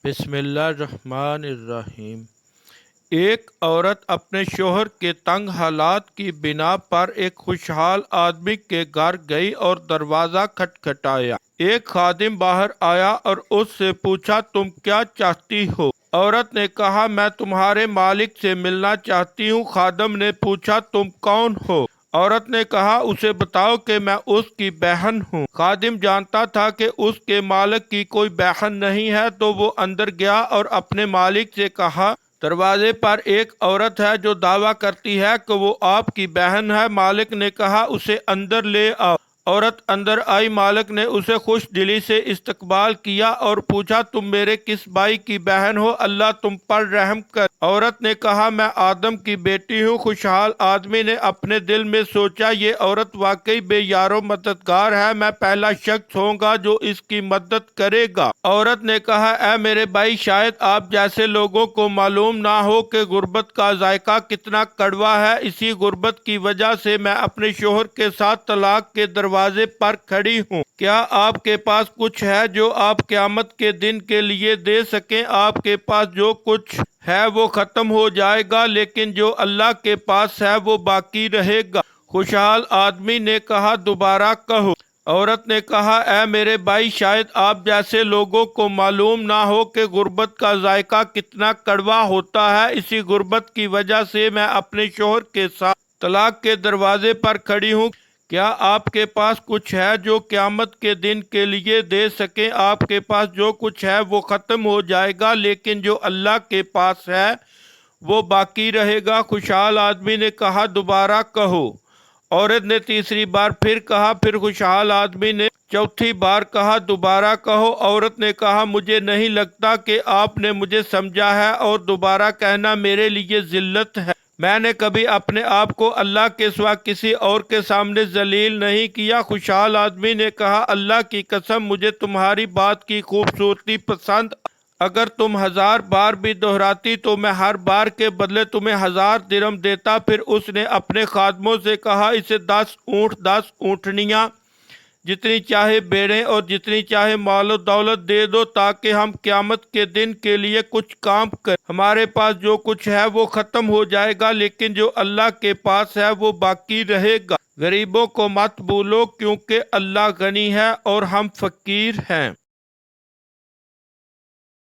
बिस्मिल्लाहिर्रहमानिर्रहीम। एक औरत अपने शोहर के तंग हालात की बिना पर एक खुशहाल आदमी के घर गई और दरवाज़ा खटखटाया। एक खादिम बाहर आया और उससे पूछा, तुम क्या चाहती हो? औरत ने कहा, मैं तुम्हारे मालिक से मिलना चाहती हूँ। खादिम ने पूछा, तुम कौन हो? औरत ने कहा, उसे बताओ कि मैं उसकी बहन हूँ। खादिम जानता था कि उसके मालिक की कोई बहन नहीं है, तो वो अंदर गया और अपने मालिक से कहा, दरवाजे पर एक औरत है जो दावा करती है कि वो आपकी बहन है। मालिक ने कहा, उसे अंदर ले आओ। औरत अंदर आई। मालिक ने उसे खुश दिली से इस्तकबाल किया और पूछा, तुम मेरे किस भाई की बहन हो? अल्लाह तुम पर रहम कर। औरत ने कहा, मैं आदम की बेटी हूँ। खुशहाल आदमी ने अपने दिल में सोचा, ये औरत वाकई बेयारो मददगार है। मैं पहला शख्स होऊंगा जो इसकी मदद करेगा। औरत ने कहा, ऐ मेरे भाई, शायद आप जैसे लोगों को मालूम ना हो कि गुर्बत का जायका कितना कड़वा है। इसी गुर्बत की वजह से मैं अपने शोहर के साथ तलाक के दरवाजे पर खड़ी हूँ। क्या आपके पास कुछ है जो आप क़यामत के दिन के लिए दे सकें? आपके पास जो कुछ है वो खत्म हो जाएगा, लेकिन जो अल्लाह के पास है वो बाकी रहेगा। खुशहाल आदमी ने कहा, दोबारा कहो। औरत ने कहा, ऐ मेरे भाई, शायद आप जैसे लोगों को मालूम ना हो कि गुर्बत का जायका कितना कड़वा होता है। इसी गुर्बत की वजह से मैं अपने शोहर के साथ तलाक के दरवाजे पर खड़ी हूँ। क्या आपके पास कुछ है जो क़यामत के दिन के लिए दे सके? आपके पास जो कुछ है वो ख़त्म हो जाएगा, लेकिन जो अल्लाह के पास है वो बाकी रहेगा। खुशहाल आदमी ने कहा, दोबारा कहो। औरत ने तीसरी बार फिर कहा। फिर खुशहाल आदमी ने चौथी बार कहा, दोबारा कहो। औरत ने कहा, मुझे नहीं लगता कि आपने मुझे समझा है और दोबारा कहना मेरे लिए जिल्लत है। मैंने कभी अपने आप को अल्लाह के सिवा किसी और के सामने जलील नहीं किया। खुशहाल आदमी ने कहा, अल्लाह की कसम, मुझे तुम्हारी बात की खूबसूरती पसंद। अगर तुम 1000 बार भी दोहराती तो मैं हर बार के बदले तुम्हें 1000 दिरहम देता। फिर उसने अपने खादमों से कहा, इसे 10 ऊँट, 10 ऊँटनियाँ, जितनी चाहे भेड़ें और जितनी चाहे मालो दौलत दे दो, ताकि हम क़यामत के दिन के लिए कुछ काम करें। हमारे पास जो कुछ है वो ख़त्म हो जाएगा, लेकिन जो अल्लाह के पास है वो बाकी रहेगा। गरीबों को मत भूलो, क्योंकि अल्लाह गनी है और हम फ़कीर हैं।